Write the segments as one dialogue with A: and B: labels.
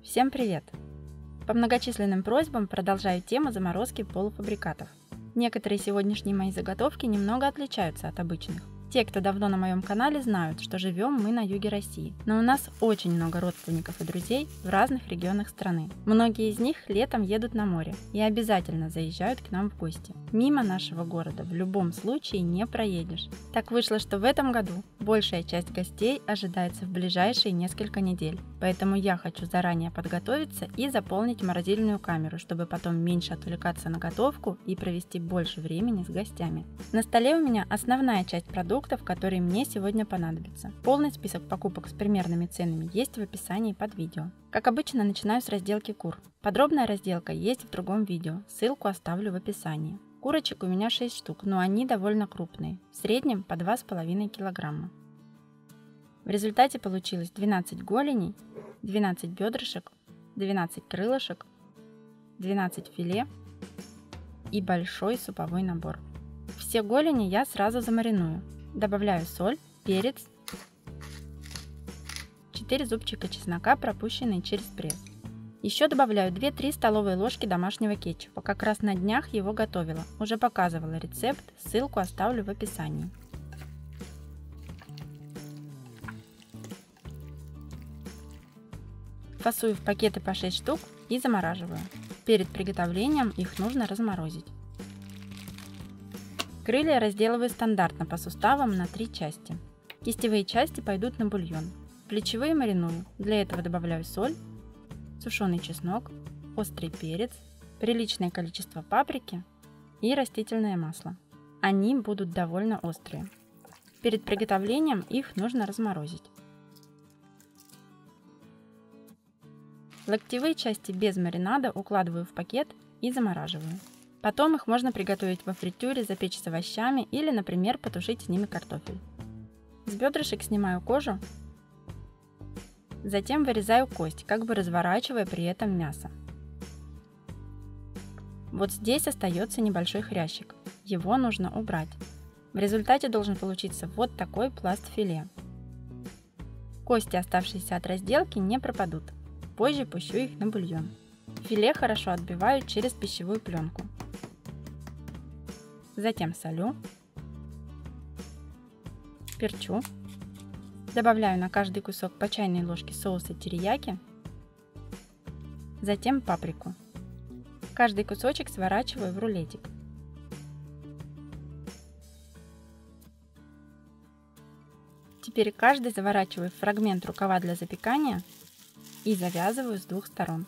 A: Всем привет! По многочисленным просьбам продолжаю тему заморозки полуфабрикатов. Некоторые сегодняшние мои заготовки немного отличаются от обычных. Те, кто давно на моем канале, знают, что живем мы на юге России, но у нас очень много родственников и друзей в разных регионах страны. Многие из них летом едут на море и обязательно заезжают к нам в гости. Мимо нашего города в любом случае не проедешь. Так вышло, что в этом году большая часть гостей ожидается в ближайшие несколько недель, поэтому я хочу заранее подготовиться и заполнить морозильную камеру, чтобы потом меньше отвлекаться на готовку и провести больше времени с гостями. На столе у меня основная часть продуктов, которые мне сегодня понадобятся. Полный список покупок с примерными ценами есть в описании под видео. Как обычно, начинаю с разделки кур. Подробная разделка есть в другом видео, ссылку оставлю в описании. Курочек у меня 6 штук, но они довольно крупные, в среднем по 2,5 килограмма. В результате получилось 12 голеней, 12 бедрышек, 12 крылышек, 12 филе и большой суповой набор. Все голени я сразу замариную. Добавляю соль, перец, 4 зубчика чеснока, пропущенные через пресс. Еще добавляю 2-3 столовые ложки домашнего кетчупа. Как раз на днях его готовила. Уже показывала рецепт, ссылку оставлю в описании. Фасую в пакеты по 6 штук и замораживаю. Перед приготовлением их нужно разморозить. Крылья разделываю стандартно по суставам на 3 части. Кистевые части пойдут на бульон. Плечевые мариную. Для этого добавляю соль, сушеный чеснок, острый перец, приличное количество паприки и растительное масло. Они будут довольно острые. Перед приготовлением их нужно разморозить. Локтевые части без маринада укладываю в пакет и замораживаю. Потом их можно приготовить во фритюре, запечь с овощами или, например, потушить с ними картофель. С бедрышек снимаю кожу, затем вырезаю кость, как бы разворачивая при этом мясо. Вот здесь остается небольшой хрящик, его нужно убрать. В результате должен получиться вот такой пласт филе. Кости, оставшиеся от разделки, не пропадут, позже пущу их на бульон. Филе хорошо отбиваю через пищевую пленку. Затем солю, перчу, добавляю на каждый кусок по чайной ложке соуса терияки, затем паприку. Каждый кусочек сворачиваю в рулетик. Теперь каждый заворачиваю в фрагмент рукава для запекания и завязываю с двух сторон.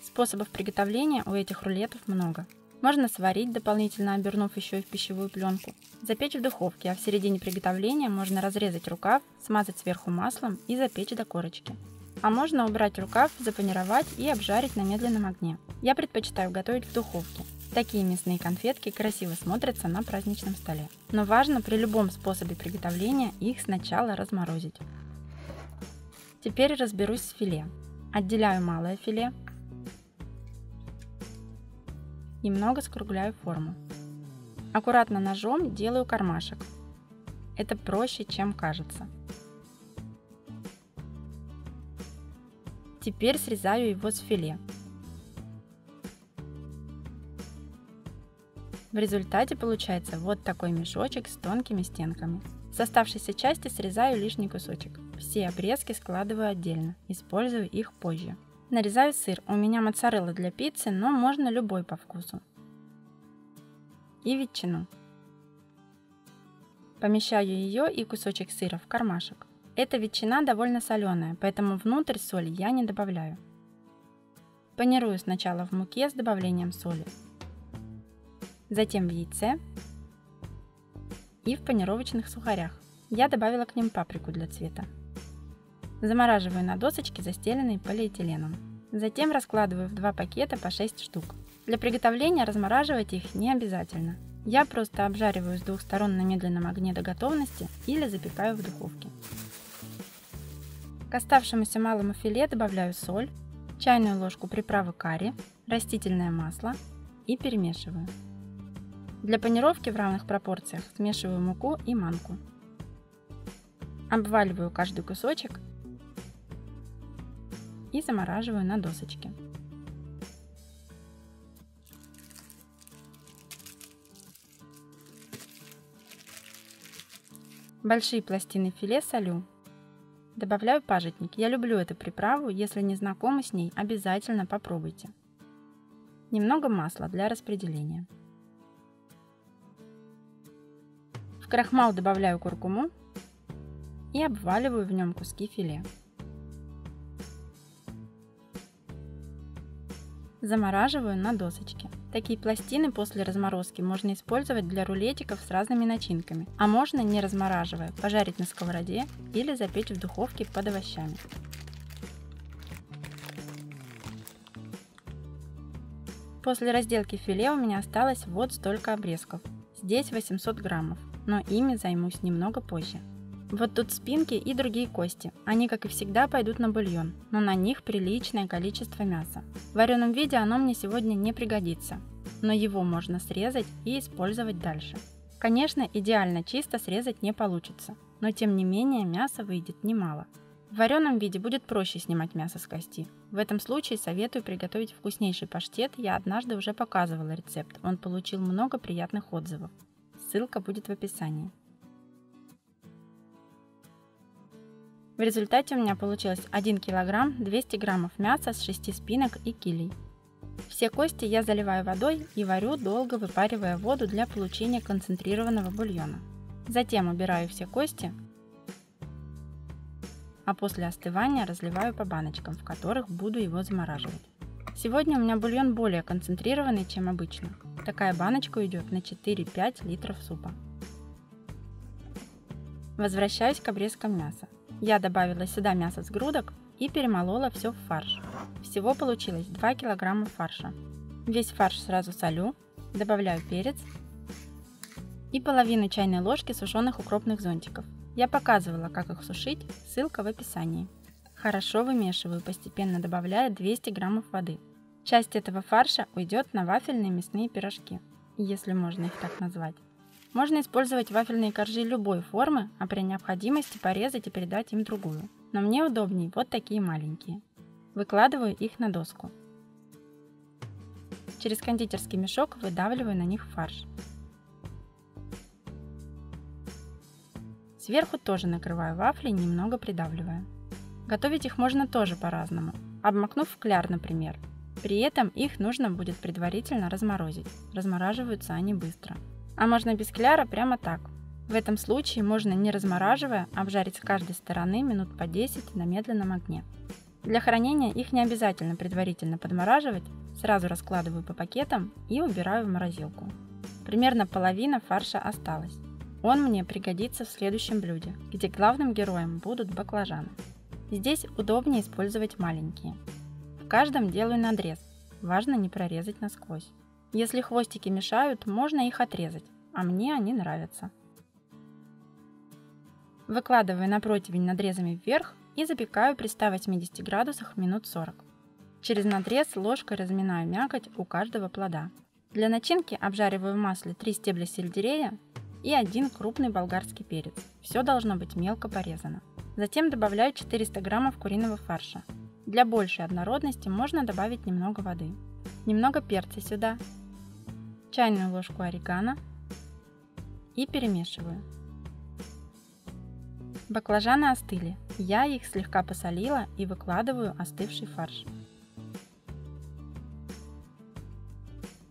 A: Способов приготовления у этих рулетов много. Можно сварить, дополнительно обернув еще и в пищевую пленку. Запечь в духовке, а в середине приготовления можно разрезать рукав, смазать сверху маслом и запечь до корочки. А можно убрать рукав, запанировать и обжарить на медленном огне. Я предпочитаю готовить в духовке. Такие мясные конфетки красиво смотрятся на праздничном столе. Но важно при любом способе приготовления их сначала разморозить. Теперь разберусь с филе. Отделяю малое филе. Немного скругляю форму. Аккуратно ножом делаю кармашек. Это проще, чем кажется. Теперь срезаю его с филе. В результате получается вот такой мешочек с тонкими стенками. С оставшейся части срезаю лишний кусочек. Все обрезки складываю отдельно, использую их позже. Нарезаю сыр, у меня моцарелла для пиццы, но можно любой по вкусу. И ветчину. Помещаю ее и кусочек сыра в кармашек. Эта ветчина довольно соленая, поэтому внутрь соли я не добавляю. Панирую сначала в муке с добавлением соли, затем в яйце и в панировочных сухарях. Я добавила к ним паприку для цвета. Замораживаю на досочке, застеленной полиэтиленом. Затем раскладываю в 2 пакета по 6 штук. Для приготовления размораживать их не обязательно. Я просто обжариваю с двух сторон на медленном огне до готовности или запекаю в духовке. К оставшемуся малому филе добавляю соль, чайную ложку приправы карри, растительное масло и перемешиваю. Для панировки в равных пропорциях смешиваю муку и манку. Обваливаю каждый кусочек и замораживаю на досочке. Большие пластины филе солю. Добавляю пажитник. Я люблю эту приправу, если не знакомы с ней, обязательно попробуйте. Немного масла для распределения. В крахмал добавляю куркуму и обваливаю в нем куски филе. Замораживаю на досочке. Такие пластины после разморозки можно использовать для рулетиков с разными начинками, а можно, не размораживая, пожарить на сковороде или запечь в духовке под овощами. После разделки филе у меня осталось вот столько обрезков. Здесь 800 граммов, но ими займусь немного позже. Вот тут спинки и другие кости. Они, как и всегда, пойдут на бульон, но на них приличное количество мяса. В вареном виде оно мне сегодня не пригодится, но его можно срезать и использовать дальше. Конечно, идеально чисто срезать не получится, но тем не менее мяса выйдет немало. В вареном виде будет проще снимать мясо с кости. В этом случае советую приготовить вкуснейший паштет, я однажды уже показывала рецепт, он получил много приятных отзывов. Ссылка будет в описании. В результате у меня получилось 1 кг 200 граммов мяса с 6 спинок и килей. Все кости я заливаю водой и варю, долго выпаривая воду для получения концентрированного бульона. Затем убираю все кости, а после остывания разливаю по баночкам, в которых буду его замораживать. Сегодня у меня бульон более концентрированный, чем обычно. Такая баночка уйдет на 4-5 литров супа. Возвращаюсь к обрезкам мяса. Я добавила сюда мясо с грудок и перемолола все в фарш. Всего получилось 2 кг фарша. Весь фарш сразу солю, добавляю перец и половину чайной ложки сушеных укропных зонтиков. Я показывала, как их сушить, ссылка в описании. Хорошо вымешиваю, постепенно добавляя 200 граммов воды. Часть этого фарша уйдет на вафельные мясные пирожки, если можно их так назвать. Можно использовать вафельные коржи любой формы, а при необходимости порезать и передать им другую. Но мне удобнее вот такие маленькие. Выкладываю их на доску. Через кондитерский мешок выдавливаю на них фарш. Сверху тоже накрываю вафли, немного придавливая. Готовить их можно тоже по-разному, обмакнув в кляр, например. При этом их нужно будет предварительно разморозить. Размораживаются они быстро. А можно без кляра прямо так. В этом случае можно, не размораживая, обжарить с каждой стороны минут по 10 на медленном огне. Для хранения их не обязательно предварительно подмораживать, сразу раскладываю по пакетам и убираю в морозилку. Примерно половина фарша осталась. Он мне пригодится в следующем блюде, где главным героем будут баклажаны. Здесь удобнее использовать маленькие. В каждом делаю надрез, важно не прорезать насквозь. Если хвостики мешают, можно их отрезать, а мне они нравятся. Выкладываю на противень надрезами вверх и запекаю при 180 градусах минут 40. Через надрез ложкой разминаю мякоть у каждого плода. Для начинки обжариваю в масле 3 стебля сельдерея и 1 крупный болгарский перец. Все должно быть мелко порезано. Затем добавляю 400 граммов куриного фарша. Для большей однородности можно добавить немного воды. Немного перца сюда, чайную ложку орегано и перемешиваю. Баклажаны остыли, я их слегка посолила и выкладываю остывший фарш.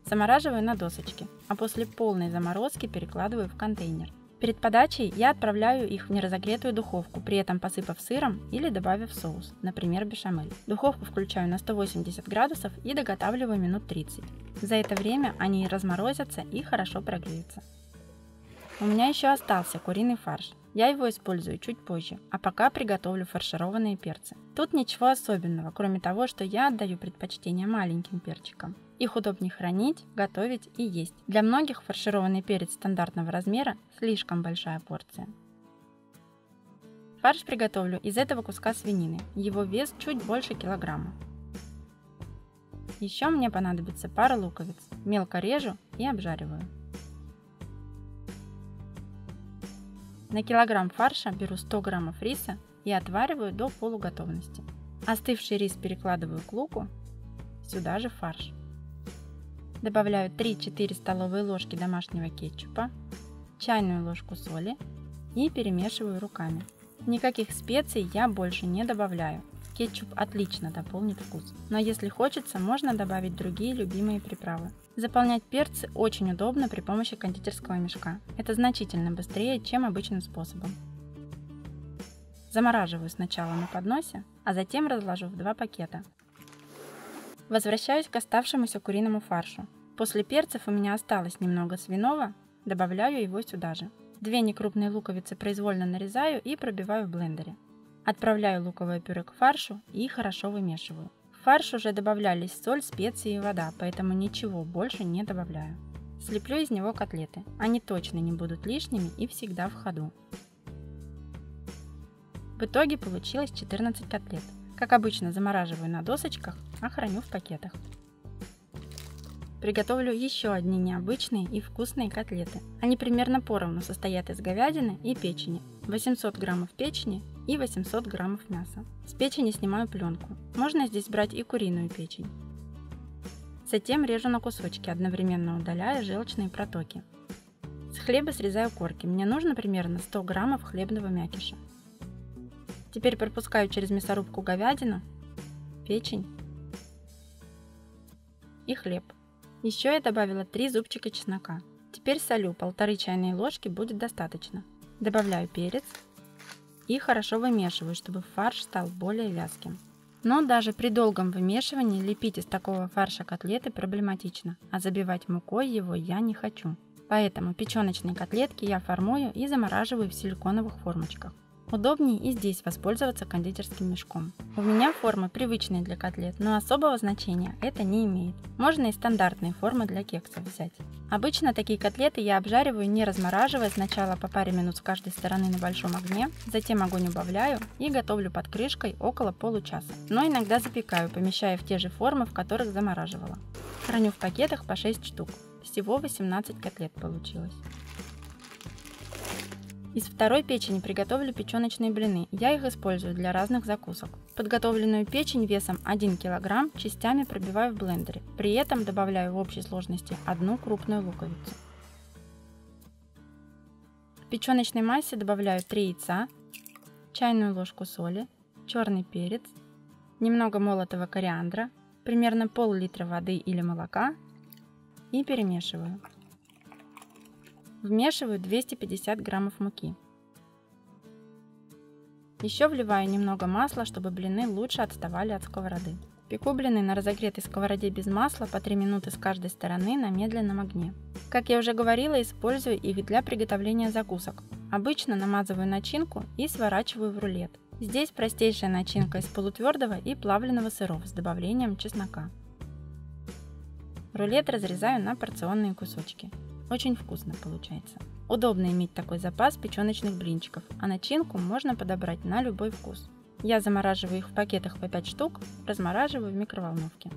A: Замораживаю на досочке, а после полной заморозки перекладываю в контейнер. Перед подачей я отправляю их в неразогретую духовку, при этом посыпав сыром или добавив соус, например, бешамель. Духовку включаю на 180 градусов и доготавливаю минут 30. За это время они разморозятся и хорошо прогреются. У меня еще остался куриный фарш. Я его использую чуть позже, а пока приготовлю фаршированные перцы. Тут ничего особенного, кроме того, что я отдаю предпочтение маленьким перчикам. Их удобнее хранить, готовить и есть. Для многих фаршированный перец стандартного размера слишком большая порция. Фарш приготовлю из этого куска свинины. Его вес чуть больше килограмма. Еще мне понадобится пара луковиц. Мелко режу и обжариваю. На килограмм фарша беру 100 граммов риса и отвариваю до полуготовности. Остывший рис перекладываю к луку, сюда же фарш. Добавляю 3-4 столовые ложки домашнего кетчупа, чайную ложку соли и перемешиваю руками. Никаких специй я больше не добавляю. Кетчуп отлично дополнит вкус, но если хочется, можно добавить другие любимые приправы. Заполнять перцы очень удобно при помощи кондитерского мешка. Это значительно быстрее, чем обычным способом. Замораживаю сначала на подносе, а затем разложу в 2 пакета. Возвращаюсь к оставшемуся куриному фаршу. После перцев у меня осталось немного свиного, добавляю его сюда же. 2 некрупные луковицы произвольно нарезаю и пробиваю в блендере. Отправляю луковое пюре к фаршу и хорошо вымешиваю. В фарш уже добавлялись соль, специи и вода, поэтому ничего больше не добавляю. Слеплю из него котлеты. Они точно не будут лишними и всегда в ходу. В итоге получилось 14 котлет. Как обычно, замораживаю на досочках, а храню в пакетах. Приготовлю еще одни необычные и вкусные котлеты. Они примерно поровну состоят из говядины и печени. 800 граммов печени и 800 граммов мяса. С печени снимаю пленку. Можно здесь брать и куриную печень. Затем режу на кусочки, одновременно удаляя желчные протоки. С хлеба срезаю корки. Мне нужно примерно 100 граммов хлебного мякиша. Теперь пропускаю через мясорубку говядину, печень и хлеб. Еще я добавила 3 зубчика чеснока. Теперь солю, 1,5 чайные ложки будет достаточно. Добавляю перец и хорошо вымешиваю, чтобы фарш стал более вязким. Но даже при долгом вымешивании лепить из такого фарша котлеты проблематично, а забивать мукой его я не хочу. Поэтому печеночные котлетки я формую и замораживаю в силиконовых формочках. Удобнее и здесь воспользоваться кондитерским мешком. У меня формы привычные для котлет, но особого значения это не имеет. Можно и стандартные формы для кексов взять. Обычно такие котлеты я обжариваю, не размораживая, сначала по паре минут с каждой стороны на большом огне, затем огонь убавляю и готовлю под крышкой около получаса. Но иногда запекаю, помещая в те же формы, в которых замораживала. Храню в пакетах по 6 штук. Всего 18 котлет получилось. Из второй печени приготовлю печеночные блины. Я их использую для разных закусок. Подготовленную печень весом 1 кг частями пробиваю в блендере. При этом добавляю в общей сложности 1 крупную луковицу. В печеночной массе добавляю 3 яйца, чайную ложку соли, черный перец, немного молотого кориандра, примерно пол-литра воды или молока и перемешиваю. Вмешиваю 250 граммов муки. Еще вливаю немного масла, чтобы блины лучше отставали от сковороды. Пеку блины на разогретой сковороде без масла по 3 минуты с каждой стороны на медленном огне. Как я уже говорила, использую их для приготовления закусок. Обычно намазываю начинку и сворачиваю в рулет. Здесь простейшая начинка из полутвердого и плавленого сыров с добавлением чеснока. Рулет разрезаю на порционные кусочки. Очень вкусно получается. Удобно иметь такой запас печеночных блинчиков, а начинку можно подобрать на любой вкус. Я замораживаю их в пакетах по 5 штук, размораживаю в микроволновке.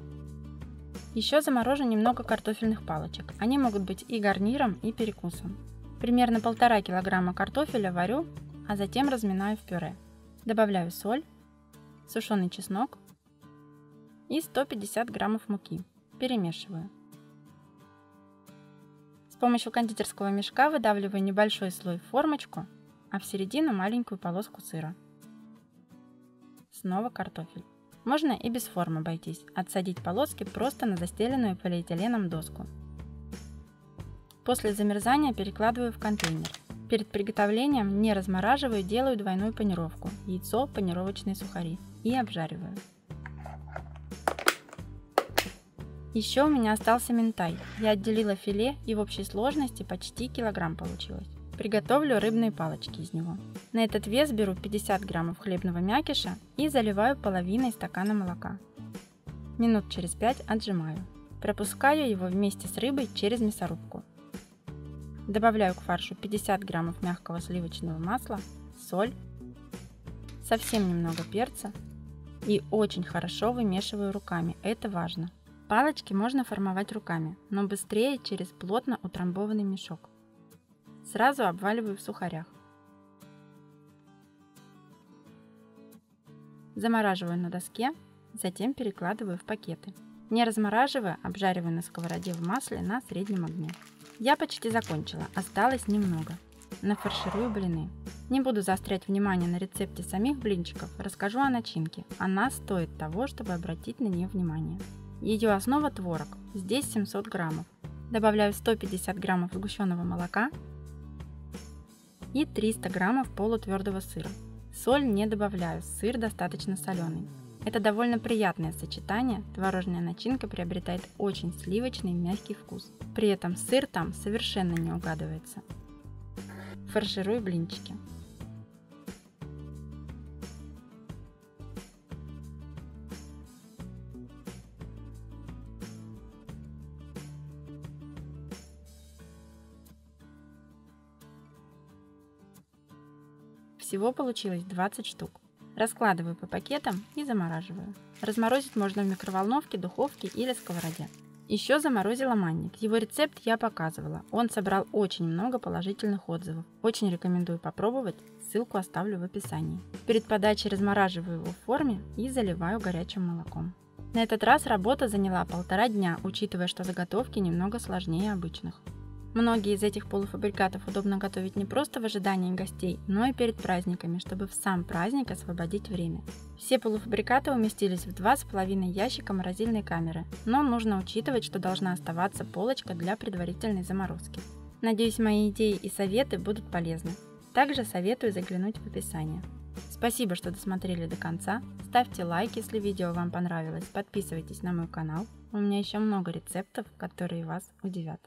A: Еще заморожу немного картофельных палочек. Они могут быть и гарниром, и перекусом. Примерно 1,5 кг картофеля варю, а затем разминаю в пюре. Добавляю соль, сушеный чеснок и 150 граммов муки. Перемешиваю. С помощью кондитерского мешка выдавливаю небольшой слой в формочку, а в середину маленькую полоску сыра. Снова картофель. Можно и без форм обойтись, отсадить полоски просто на застеленную полиэтиленом доску. После замерзания перекладываю в контейнер. Перед приготовлением не размораживаю, делаю двойную панировку, яйцо, панировочные сухари и обжариваю. Еще у меня остался минтай. Я отделила филе и в общей сложности почти килограмм получилось. Приготовлю рыбные палочки из него. На этот вес беру 50 граммов хлебного мякиша и заливаю половиной стакана молока. Минут через 5 отжимаю. Пропускаю его вместе с рыбой через мясорубку. Добавляю к фаршу 50 граммов мягкого сливочного масла, соль, совсем немного перца и очень хорошо вымешиваю руками, это важно. Палочки можно формовать руками, но быстрее через плотно утрамбованный мешок. Сразу обваливаю в сухарях. Замораживаю на доске, затем перекладываю в пакеты. Не размораживая, обжариваю на сковороде в масле на среднем огне. Я почти закончила, осталось немного. Нафарширую блины. Не буду заострять внимание на рецепте самих блинчиков, расскажу о начинке. Она стоит того, чтобы обратить на нее внимание. Ее основа творог, здесь 700 граммов. Добавляю 150 граммов сгущенного молока и 300 граммов полутвердого сыра. Соль не добавляю, сыр достаточно соленый. Это довольно приятное сочетание, творожная начинка приобретает очень сливочный мягкий вкус. При этом сыр там совершенно не угадывается. Фарширую блинчики. Всего получилось 20 штук. Раскладываю по пакетам и замораживаю. Разморозить можно в микроволновке, духовке или сковороде. Еще заморозила манник. Его рецепт я показывала. Он собрал очень много положительных отзывов. Очень рекомендую попробовать. Ссылку оставлю в описании. Перед подачей размораживаю его в форме и заливаю горячим молоком. На этот раз работа заняла 1,5 дня, учитывая, что заготовки немного сложнее обычных. Многие из этих полуфабрикатов удобно готовить не просто в ожидании гостей, но и перед праздниками, чтобы в сам праздник освободить время. Все полуфабрикаты уместились в 2,5 ящика морозильной камеры, но нужно учитывать, что должна оставаться полочка для предварительной заморозки. Надеюсь, мои идеи и советы будут полезны. Также советую заглянуть в описание. Спасибо, что досмотрели до конца. Ставьте лайк, если видео вам понравилось. Подписывайтесь на мой канал. У меня еще много рецептов, которые вас удивят.